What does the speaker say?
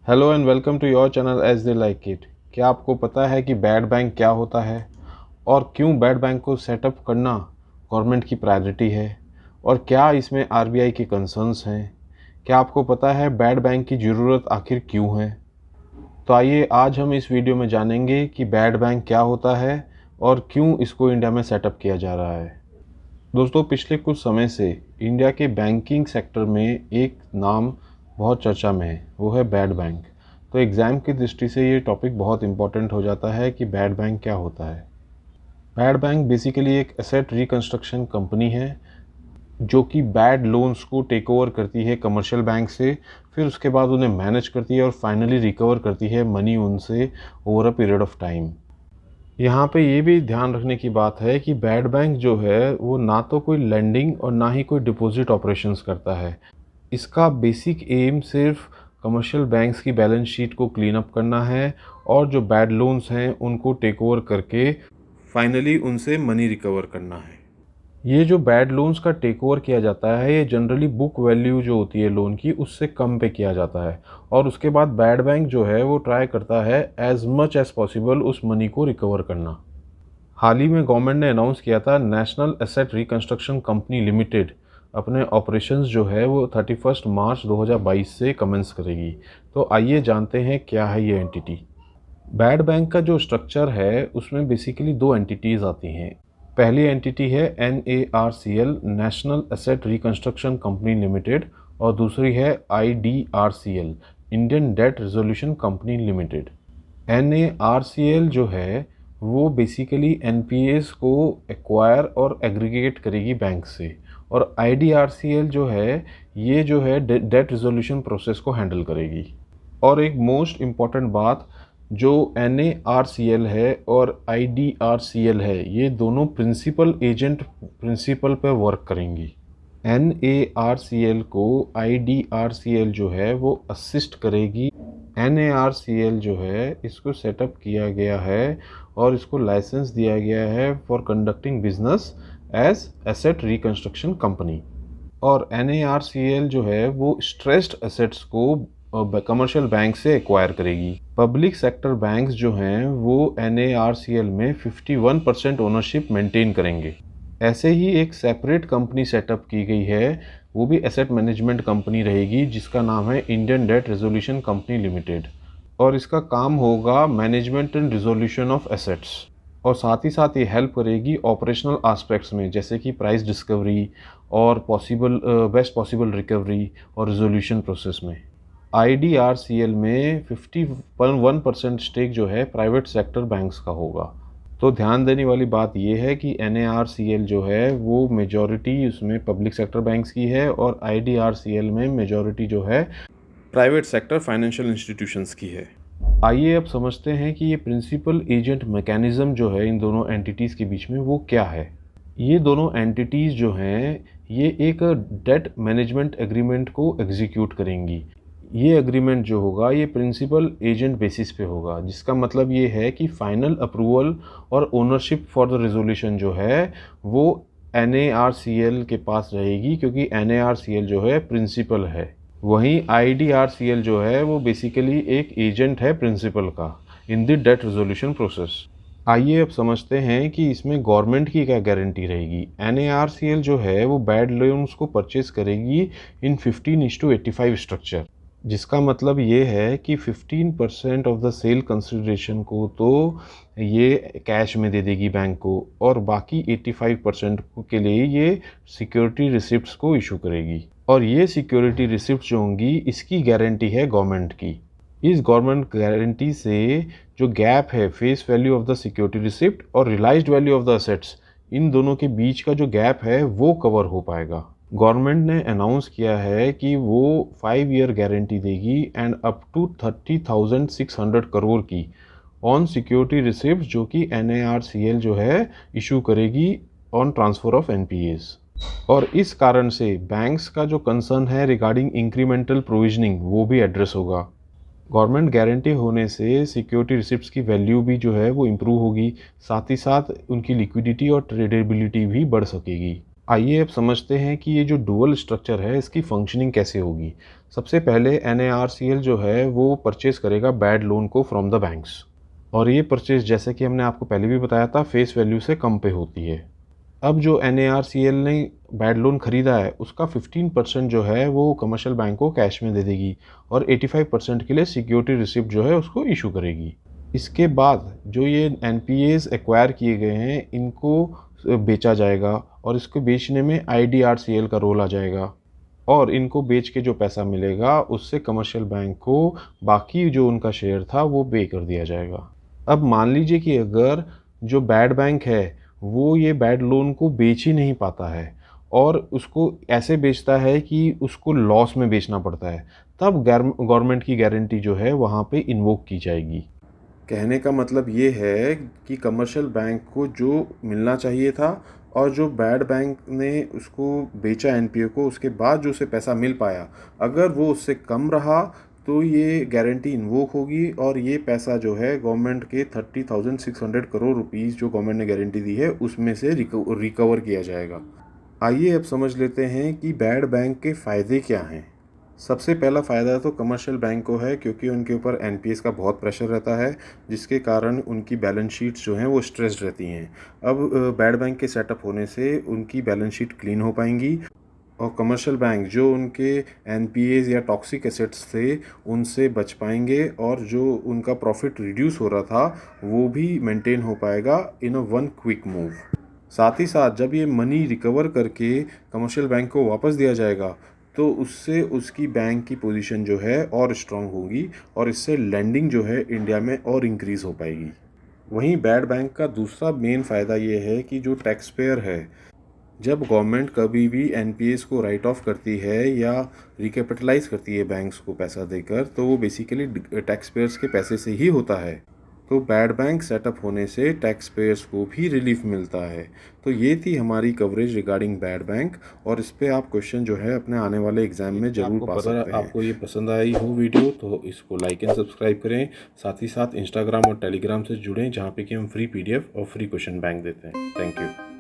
Hello and welcome to your channel as they like it. क्या आपको पता है कि बैड बैंक क्या होता है और क्यों बैड बैंक को सेटअप करना गवर्नमेंट की प्रायोरिटी है और क्या इसमें आरबीआई के कंसर्न्स हैं? क्या आपको पता है बैड बैंक की ज़रूरत आखिर क्यों है? तो आइए आज हम इस वीडियो में जानेंगे कि बैड बैंक क्या होता है और क्यों इसको इंडिया में सेटअप किया जा रहा है। दोस्तों, पिछले कुछ समय से इंडिया के बैंकिंग सेक्टर में एक नाम बहुत चर्चा में है, वो है बैड बैंक। तो एग्ज़ाम की दृष्टि से ये टॉपिक बहुत इंपॉर्टेंट हो जाता है कि बैड बैंक क्या होता है। बैड बैंक बेसिकली एक एसेट रिकंस्ट्रक्शन कंपनी है जो कि बैड लोन्स को टेक ओवर करती है कमर्शियल बैंक से, फिर उसके बाद उन्हें मैनेज करती है और फाइनली रिकवर करती है मनी उनसे over a period of time. यहाँ पे ये भी ध्यान रखने की बात है कि बैड बैंक जो है वो ना तो कोई लेंडिंग और ना ही कोई डिपॉजिट ऑपरेशंस करता है। इसका बेसिक एम सिर्फ कमर्शियल बैंक्स की बैलेंस शीट को क्लीन अप करना है और जो बैड लोन्स हैं उनको टेक ओवर करके फाइनली उनसे मनी रिकवर करना है। ये जो बैड लोन्स का टेक ओवर किया जाता है ये जनरली बुक वैल्यू जो होती है लोन की उससे कम पे किया जाता है और उसके बाद बैड बैंक जो है वो ट्राई करता है एज मच एज पॉसिबल उस मनी को रिकवर करना। हाल ही में गवर्नमेंट ने अनाउंस किया था national asset reconstruction company limited अपने ऑपरेशंस जो है वो 31 मार्च 2022 से कमेंस करेगी। तो आइए जानते हैं क्या है ये एंटिटी। बैड बैंक का जो स्ट्रक्चर है उसमें बेसिकली दो एंटिटीज़ आती हैं। पहली एंटिटी है NARCL national asset reconstruction company limited और दूसरी है IDRCL Indian debt resolution company limited. NARCL जो है वो बेसिकली NPAs को एक्वायर और एग्रीगेट करेगी बैंक से और IDRCL जो है ये जो है डेट रेजोल्यूशन प्रोसेस को हैंडल करेगी। और एक मोस्ट इम्पॉर्टेंट बात, जो NARCL है और IDRCL है ये दोनों प्रिंसिपल एजेंट प्रिंसिपल पर वर्क करेंगी। NARCL को IDRCL जो है वो असिस्ट करेगी। NARCL जो है इसको सेटअप किया गया है और इसको लाइसेंस दिया गया है for conducting business as asset reconstruction company. और NARCL जो है वो स्ट्रेस्ड एसेट्स को कमर्शियल बैंक से एक्वायर करेगी। पब्लिक सेक्टर बैंक्स जो हैं वो NARCL में 51% ओनरशिप मेंटेन करेंगे। ऐसे ही एक सेपरेट कंपनी सेटअप की गई है, वो भी एसेट मैनेजमेंट कंपनी रहेगी जिसका नाम है Indian debt resolution company limited और इसका काम होगा management and resolution of assets और साथ ही साथ ये हेल्प करेगी ऑपरेशनल एस्पेक्ट्स में जैसे कि प्राइस डिस्कवरी और बेस्ट पॉसिबल रिकवरी और रिजोल्यूशन प्रोसेस में। IDRCL में 51% स्टेक जो है प्राइवेट सेक्टर बैंक्स का होगा। तो ध्यान देने वाली बात यह है कि NARCL जो है वो मेजॉरिटी उसमें पब्लिक सेक्टर बैंक्स की है और IDRCL में मेजॉरिटी जो है प्राइवेट सेक्टर फाइनेंशियल इंस्टीट्यूशंस की है। आइए अब समझते हैं कि ये प्रिंसिपल एजेंट मैकेनिज्म जो है इन दोनों एंटिटीज़ के बीच में वो क्या है। ये दोनों एंटिटीज़ जो हैं ये एक डेट मैनेजमेंट एग्रीमेंट को एग्जीक्यूट करेंगी। ये एग्रीमेंट जो होगा ये प्रिंसिपल एजेंट बेसिस पे होगा, जिसका मतलब ये है कि फाइनल अप्रूवल और ओनरशिप फॉर द रेजोल्यूशन जो है वो NARCL के पास रहेगी क्योंकि NARCL जो है प्रिंसिपल है। वहीं IDRCL जो है वो बेसिकली एक एजेंट है प्रिंसिपल का in the debt resolution process. आइए अब समझते हैं कि इसमें गवर्नमेंट की क्या गारंटी रहेगी। NARCL जो है वो बैड लोन्स को परचेज करेगी इन 15:85 स्ट्रक्चर, जिसका मतलब ये है कि 15% ऑफ द सेल कंसिडरेशन को तो ये कैश में दे देगी बैंक को और बाकी 85% के लिए ये सिक्योरिटी रिसिप्ट्स को इशू करेगी और ये सिक्योरिटी रिसिप्ट जो होंगी इसकी गारंटी है गवर्नमेंट की। इस गवर्नमेंट गारंटी से जो गैप है face value of the security receipt और realised value of the assets, इन दोनों के बीच का जो गैप है वो कवर हो पाएगा। गवर्नमेंट ने अनाउंस किया है कि वो 5 ईयर गारंटी देगी एंड अप टू 30,600 करोड़ की ऑन सिक्योरिटी रिसिप्ट जो कि NARCL जो है इशू करेगी ऑन ट्रांसफ़र ऑफ NPAs। और इस कारण से बैंक्स का जो कंसर्न है रिगार्डिंग इंक्रीमेंटल प्रोविजनिंग वो भी एड्रेस होगा। गवर्नमेंट गारंटी होने से सिक्योरिटी रिसिप्ट्स की वैल्यू भी जो है वो इम्प्रूव होगी, साथ ही साथ उनकी लिक्विडिटी और ट्रेडेबिलिटी भी बढ़ सकेगी। आइए अब समझते हैं कि ये जो डुअल स्ट्रक्चर है इसकी फंक्शनिंग कैसे होगी। सबसे पहले NARCL जो है वो परचेज़ करेगा बैड लोन को फ्रॉम द बैंक्स, और ये परचेज़ जैसे कि हमने आपको पहले भी बताया था फेस वैल्यू से कम पे होती है। अब जो NARCL ने बैड लोन ख़रीदा है उसका 15% जो है वो कमर्शियल बैंक को कैश में दे देगी और 85% के लिए सिक्योरिटी रिसिप्ट जो है उसको इशू करेगी। इसके बाद जो ये NPAs एक्वायर किए गए हैं इनको बेचा जाएगा और इसको बेचने में IDRCL का रोल आ जाएगा, और इनको बेच के जो पैसा मिलेगा उससे कमर्शियल बैंक को बाकी जो उनका शेयर था वो पे कर दिया जाएगा। अब मान लीजिए कि अगर जो बैड बैंक है वो ये बैड लोन को बेच ही नहीं पाता है और उसको ऐसे बेचता है कि उसको लॉस में बेचना पड़ता है, तब गवर्नमेंट की गारंटी जो है वहाँ पे इन्वोक की जाएगी। कहने का मतलब ये है कि कमर्शियल बैंक को जो मिलना चाहिए था और जो बैड बैंक ने उसको बेचा NPA को, उसके बाद जो उसे पैसा मिल पाया, अगर वो उससे कम रहा तो ये गारंटी इन्वोक होगी और ये पैसा जो है गवर्नमेंट के 30,600 करोड़ रुपीस जो गवर्नमेंट ने गारंटी दी है उसमें से रिकवर किया जाएगा। आइए अब समझ लेते हैं कि बैड बैंक के फ़ायदे क्या हैं। सबसे पहला फ़ायदा तो कमर्शियल बैंक को है, क्योंकि उनके ऊपर NPAs का बहुत प्रेशर रहता है जिसके कारण उनकी बैलेंस शीट्स जो हैं वो स्ट्रेस्ड रहती हैं। अब बैड बैंक के सेटअप होने से उनकी बैलेंस शीट क्लीन हो पाएंगी और कमर्शियल बैंक जो उनके NPAs या टॉक्सिक एसेट्स थे उनसे बच पाएंगे और जो उनका प्रॉफिट रिड्यूस हो रहा था वो भी मेंटेन हो पाएगा इन अ वन क्विक मूव। साथ ही साथ जब ये मनी रिकवर करके कमर्शियल बैंक को वापस दिया जाएगा तो उससे उसकी बैंक की पोजीशन जो है और स्ट्रांग होगी और इससे लैंडिंग जो है इंडिया में और इंक्रीज़ हो पाएगी। वहीं बैड बैंक का दूसरा मेन फ़ायदा ये है कि जो टैक्स पेयर है, जब गवर्नमेंट कभी भी NPAs को राइट ऑफ करती है या रिकैपिटलाइज करती है बैंक्स को पैसा देकर, तो वो बेसिकली टैक्स पेयर्स के पैसे से ही होता है। तो बैड बैंक सेटअप होने से टैक्स पेयर्स को भी रिलीफ मिलता है। तो ये थी हमारी कवरेज रिगार्डिंग बैड बैंक, और इस पे आप क्वेश्चन जो है अपने आने वाले एग्जाम में जरूर पा सकते हैं। आपको ये पसंद आई हो वीडियो तो इसको लाइक एंड सब्सक्राइब करें। साथ ही साथ इंस्टाग्राम और टेलीग्राम से जुड़ें जहाँ पे कि हम फ्री PDF और फ्री क्वेश्चन बैंक देते हैं। Thank you.